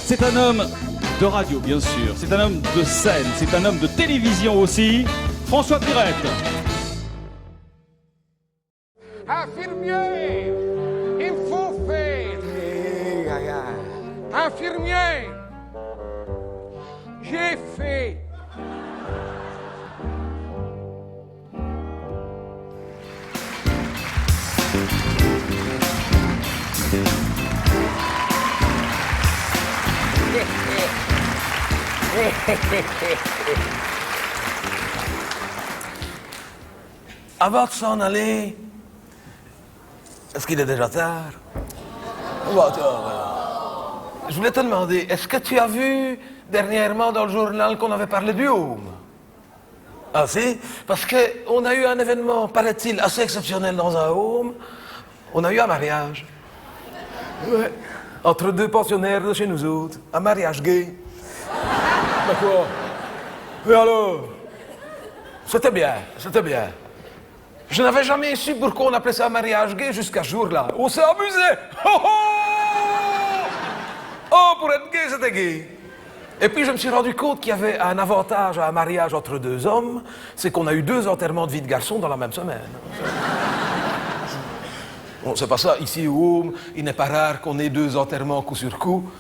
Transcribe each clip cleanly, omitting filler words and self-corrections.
C'est un homme de radio, bien sûr. C'est un homme de scène. C'est un homme de télévision aussi. François Pirette. Infirmier, il faut faire. Infirmier, j'ai fait. Avant de s'en aller, est-ce qu'il est déjà tard? Bon, je voulais te demander, est-ce que tu as vu dernièrement dans le journal qu'on avait parlé du home? Ah si? Parce qu'on a eu un événement, paraît-il, assez exceptionnel dans un home. On a eu un mariage. Ouais. Entre deux pensionnaires de chez nous autres. Un mariage gay. Mais quoi? Et alors? C'était bien, c'était bien. Je n'avais jamais su pourquoi on appelait ça un mariage gay jusqu'à ce jour-là. On s'est amusé! Oh, oh! Oh, pour être gay, c'était gay. Et puis je me suis rendu compte qu'il y avait un avantage à un mariage entre deux hommes, c'est qu'on a eu 2 enterrements de vie de garçon dans la même semaine. Bon, c'est pas ça. Ici au home, il n'est pas rare qu'on ait 2 enterrements coup sur coup.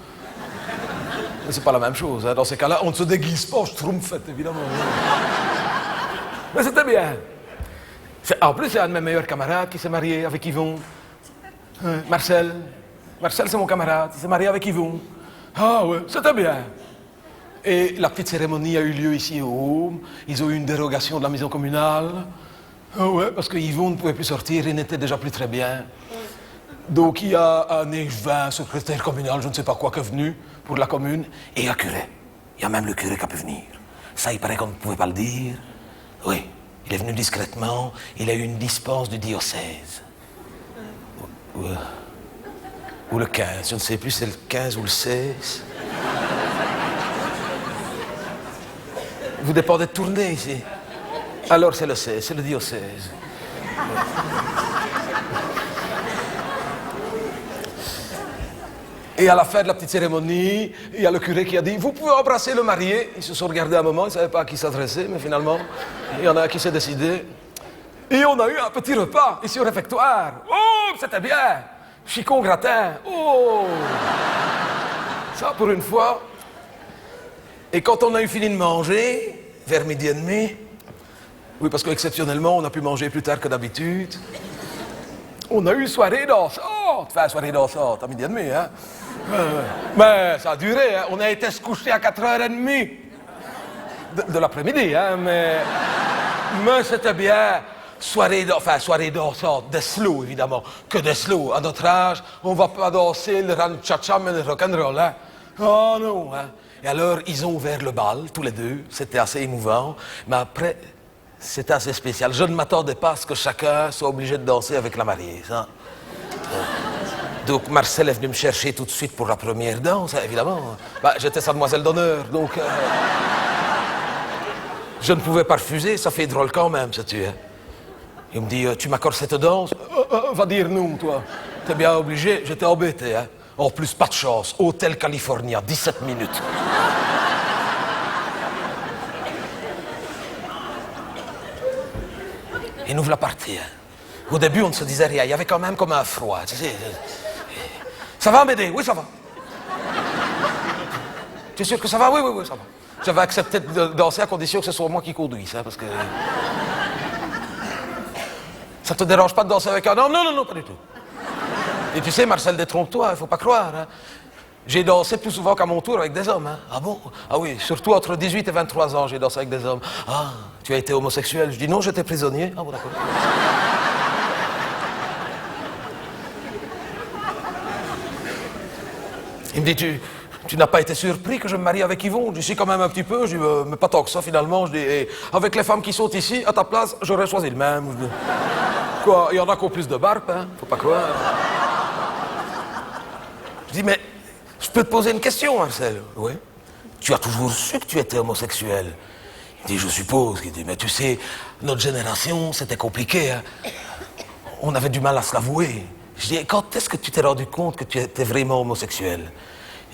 Mais c'est pas la même chose. Hein. Dans ces cas-là, on ne se déguise pas, je trouve-fête, évidemment. Mais c'était bien. En plus, c'est un de mes meilleurs camarades qui s'est marié avec Yvon. Marcel. Marcel, c'est mon camarade. Il s'est marié avec Yvon. Ah ouais, c'était bien. Et la petite cérémonie a eu lieu ici au home. Ils ont eu une dérogation de la maison communale. Ah ouais, parce que Yvon ne pouvait plus sortir, il n'était déjà plus très bien. Donc il y a un échevin, secrétaire communal, je ne sais pas quoi, qui est venu pour la commune. Et un curé. Il y a même le curé qui a pu venir. Ça, il paraît qu'on ne pouvait pas le dire. Oui, il est venu discrètement, il a eu une dispense du diocèse. Ou le 15, je ne sais plus si c'est le 15 ou le 16. Vous dépendez de Tournai ici. Alors c'est le 16, c'est le diocèse. Et à la fin de la petite cérémonie, il y a le curé qui a dit « Vous pouvez embrasser le marié ». Ils se sont regardés un moment, ils ne savaient pas à qui s'adresser, mais finalement, il y en a un qui s'est décidé. Et on a eu un petit repas ici au réfectoire. Oh, c'était bien. Chicon gratin. Oh. Ça, pour une fois. Et quand on a eu fini de manger, vers 12h30, oui, parce qu'exceptionnellement, on a pu manger plus tard que d'habitude, on a eu soirée dansante. Enfin, soirée dansante à 12h30, hein. Mais ça a duré, hein. On a été se coucher à 4h30 de l'après-midi, hein, mais c'était bien. Soirée dansante, des slow, évidemment. Que des slow. À notre âge, on ne va pas danser le rancha-cha, mais le rock'n'roll, hein. Oh non, hein. Et alors, ils ont ouvert le bal, tous les deux. C'était assez émouvant. Mais après, c'était assez spécial. Je ne m'attendais pas à ce que chacun soit obligé de danser avec la mariée, ça. Donc Marcel est venu me chercher tout de suite pour la première danse, évidemment. Bah, j'étais sa demoiselle d'honneur, donc... je ne pouvais pas refuser, ça fait drôle quand même, sais-tu. Hein. Il me dit, tu m'accordes cette danse? Va dire non, toi. T'es bien obligé, j'étais embêté. Hein. En plus, pas de chance. Hôtel California, 17 minutes. Et nous voilà partis. Hein. Au début, on ne se disait rien. Il y avait quand même comme un froid. Tu sais. Ça va, m'aider? Oui, ça va. Tu es sûr que ça va? Oui, ça va. J'avais accepté de danser à condition que ce soit moi qui conduise, hein, parce que... Ça te dérange pas de danser avec un homme? Non, pas du tout. Et tu sais, Marcel, détrompe-toi, il faut pas croire. Hein. J'ai dansé plus souvent qu'à mon tour avec des hommes. Hein. Ah bon? Ah oui, surtout entre 18 et 23 ans, j'ai dansé avec des hommes. Ah, tu as été homosexuel? Je dis non, j'étais prisonnier. Ah bon, d'accord. Il me dit, tu n'as pas été surpris que je me marie avec Yvon? Je dis, si, quand même un petit peu. Je dis, mais pas tant que ça, finalement. Je dis, et avec les femmes qui sont ici, à ta place, j'aurais choisi le même. Je dis, quoi, il y en a qui ont plus de barbe, hein? Faut pas croire. Je dis, mais je peux te poser une question, Marcel? Oui. Tu as toujours su que tu étais homosexuel? Il dit, je suppose. Il dit, mais tu sais, notre génération, c'était compliqué. Hein? On avait du mal à se l'avouer. Je dis, quand est-ce que tu t'es rendu compte que tu étais vraiment homosexuel?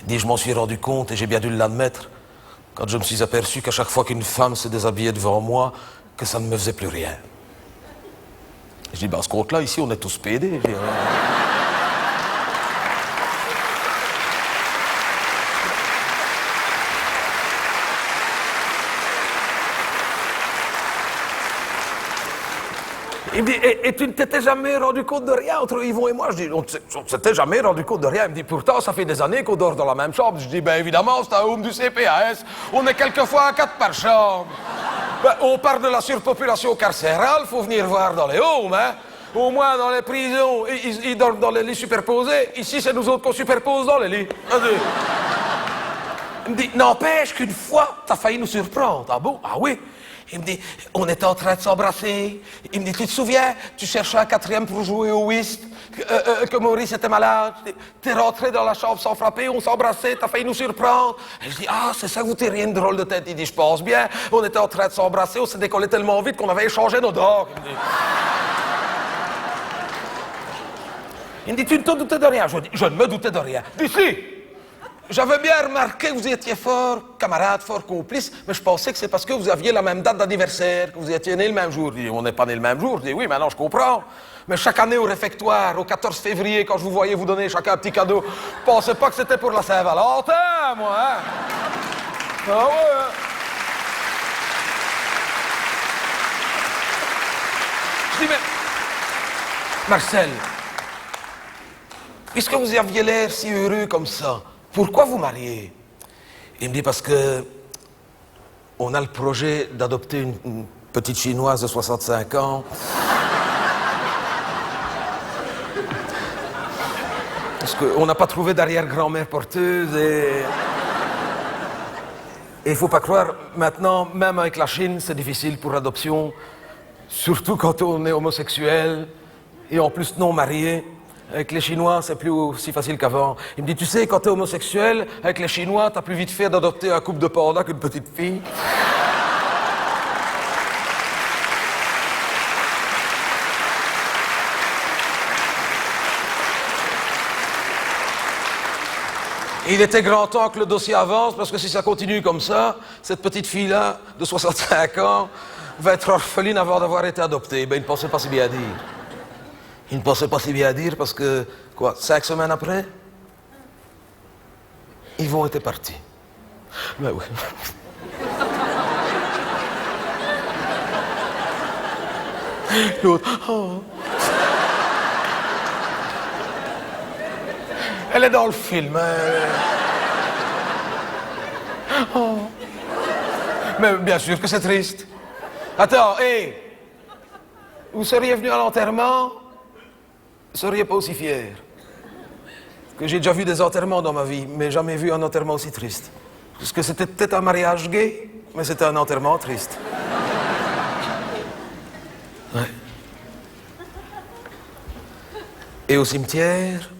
Il dit, je m'en suis rendu compte et j'ai bien dû l'admettre quand je me suis aperçu qu'à chaque fois qu'une femme se déshabillait devant moi, que ça ne me faisait plus rien. Je dis, à ce compte-là, ici, on est tous pédés. Il me dit, et tu ne t'étais jamais rendu compte de rien entre Yvon et moi? Je dis, on ne s'était jamais rendu compte de rien. Il me dit, pourtant, ça fait des années qu'on dort dans la même chambre. Je dis, ben évidemment, c'est un home du CPAS. On est quelquefois à 4 par chambre. Ben, on parle de la surpopulation carcérale, faut venir voir dans les homes, hein. Au moins, dans les prisons, ils dorment dans les lits superposés. Ici, c'est nous autres qu'on superpose dans les lits. Il me dit, n'empêche qu'une fois, t'as failli nous surprendre. Ah bon? Ah oui? Il me dit, on était en train de s'embrasser. Il me dit, tu te souviens, tu cherchais un 4e pour jouer au whist, que Maurice était malade. T'es rentré dans la chambre sans frapper, on s'embrassait, t'as failli nous surprendre. Et je dis, ah, c'est ça, vous t'es rien de drôle de tête. Il dit, je pense bien, on était en train de s'embrasser, on s'est décollé tellement vite qu'on avait échangé nos dents. Il me dit, tu ne te doutais de rien? Je dis, je ne me doutais de rien. D'ici! J'avais bien remarqué que vous étiez fort camarades, fort complices, mais je pensais que c'est parce que vous aviez la même date d'anniversaire, que vous étiez nés le même jour. Je dis, on n'est pas nés le même jour. Je dis, oui, maintenant je comprends. Mais chaque année au réfectoire, au 14 février, quand je vous voyais vous donner chacun un petit cadeau, je pensais pas que c'était pour la Saint-Valentin, moi, hein? Ah ouais, hein? Je dis, mais... Marcel, puisque vous aviez l'air si heureux comme ça, pourquoi vous mariez? Il me dit, parce que on a le projet d'adopter une petite chinoise de 65 ans. Parce qu'on n'a pas trouvé d'arrière-grand-mère porteuse et il faut pas croire, maintenant, même avec la Chine, c'est difficile pour l'adoption, surtout quand on est homosexuel et en plus non marié. Avec les Chinois, c'est plus aussi facile qu'avant. Il me dit, tu sais, quand t'es homosexuel, avec les Chinois, t'as plus vite fait d'adopter un couple de pandas qu'une petite fille. Il était grand temps que le dossier avance, parce que si ça continue comme ça, cette petite fille-là, de 65 ans, va être orpheline avant d'avoir été adoptée. Ben, il ne pensait pas si bien dire. Il ne pensait pas si bien dire parce que, 5 semaines après, Yvon était parti. Ben oui. L'autre, oh. Elle est dans le film. Oh. Mais bien sûr que c'est triste. Attends, hé, vous seriez venu à l'enterrement? Vous ne seriez pas aussi fier. Que j'ai déjà vu des enterrements dans ma vie, mais jamais vu un enterrement aussi triste. Parce que c'était peut-être un mariage gay, mais c'était un enterrement triste. Ouais. Et au cimetière,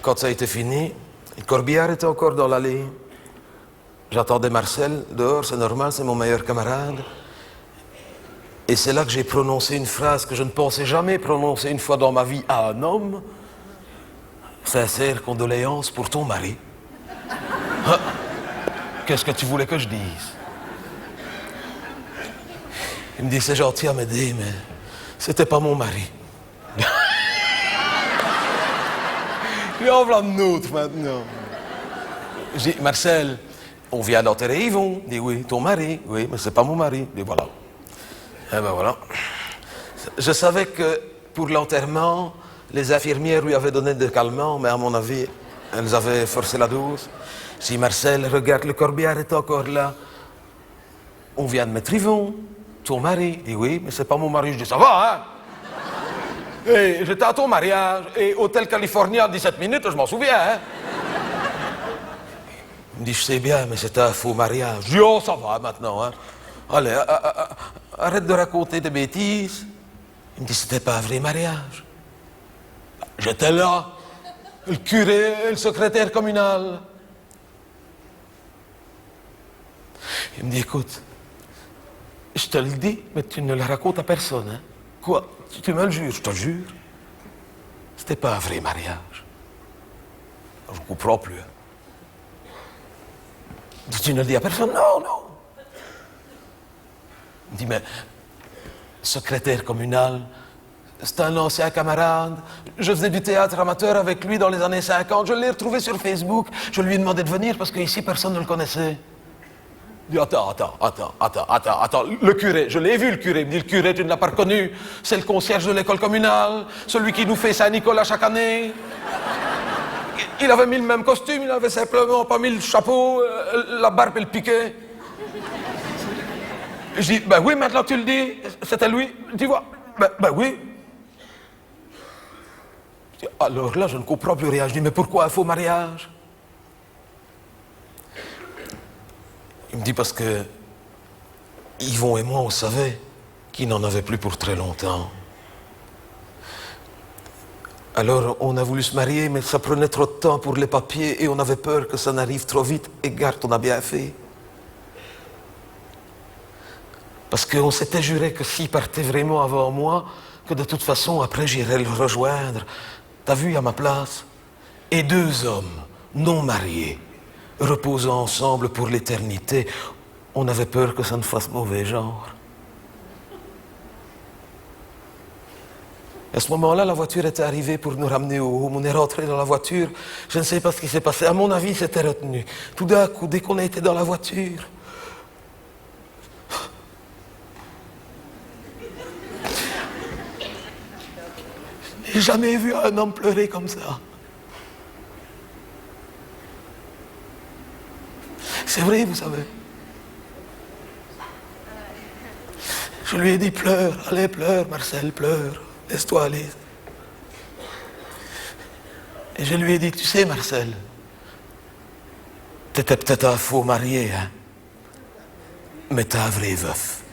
quand ça a été fini, le corbillard était encore dans l'allée. J'attendais Marcel dehors, c'est normal, c'est mon meilleur camarade. Et c'est là que j'ai prononcé une phrase que je ne pensais jamais prononcer une fois dans ma vie à un homme. Sincère condoléances pour ton mari. Ah, qu'est-ce que tu voulais que je dise? Il me dit, c'est gentil à m'aider, mais c'était pas mon mari. Il en voilà un autre maintenant. J'ai dit, Marcel, on vient d'enterrer Yvon. Il dit, oui, ton mari. Oui, mais c'est pas mon mari. Il dit, voilà. Eh ben voilà. Je savais que pour l'enterrement, les infirmières lui avaient donné des calmants, mais à mon avis, elles avaient forcé la dose. Si Marcel, regarde, le corbillard est encore là. On vient de mettre Yvon, ton mari. Il dit oui, mais c'est pas mon mari. Je dis ça va, hein? Et j'étais à ton mariage, et Hôtel California en 17 minutes, je m'en souviens, hein? Il me dit, je sais bien, mais c'était un faux mariage. Je dis, oh, ça va maintenant, hein? Allez, arrête de raconter des bêtises. Il me dit, c'était pas un vrai mariage. J'étais là, le curé et le secrétaire communal. Il me dit, écoute, je te le dis, mais tu ne le racontes à personne, hein? Quoi? Tu me le jures? Je te le jure. C'était pas un vrai mariage. Je ne comprends plus. Tu ne le dis à personne? Non, non. Il me dit, mais secrétaire communal, c'est un ancien camarade. Je faisais du théâtre amateur avec lui dans les années 50. Je l'ai retrouvé sur Facebook. Je lui ai demandé de venir parce qu'ici, personne ne le connaissait. Il dit, attends. Le curé, je l'ai vu, le curé. Il me dit, le curé, tu ne l'as pas reconnu. C'est le concierge de l'école communale, celui qui nous fait Saint-Nicolas chaque année. Il avait mis le même costume, il avait simplement pas mis le chapeau, la barbe et le piquet. Je dis, ben oui, maintenant que tu le dis, c'était lui. Tu vois, ben oui. Je dis, alors là, je ne comprends plus rien. Je dis, mais pourquoi un faux mariage? Il me dit, parce que Yvon et moi, on savait qu'il n'en avait plus pour très longtemps. Alors, on a voulu se marier, mais ça prenait trop de temps pour les papiers et on avait peur que ça n'arrive trop vite. Et garde, on a bien fait. Parce qu'on s'était juré que s'il partait vraiment avant moi, que de toute façon, après, j'irais le rejoindre. T'as vu, à ma place? Et 2 hommes, non mariés, reposant ensemble pour l'éternité, on avait peur que ça ne fasse mauvais genre. À ce moment-là, la voiture était arrivée pour nous ramener au home. On est rentré dans la voiture. Je ne sais pas ce qui s'est passé. À mon avis, c'était retenu. Tout d'un coup, dès qu'on a été dans la voiture, j'ai jamais vu un homme pleurer comme ça. C'est vrai, vous savez. Je lui ai dit, pleure, allez, pleure, Marcel, pleure. Laisse-toi aller. Et je lui ai dit, tu sais, Marcel, t'étais peut-être un faux marié, hein, mais t'es un vrai veuf.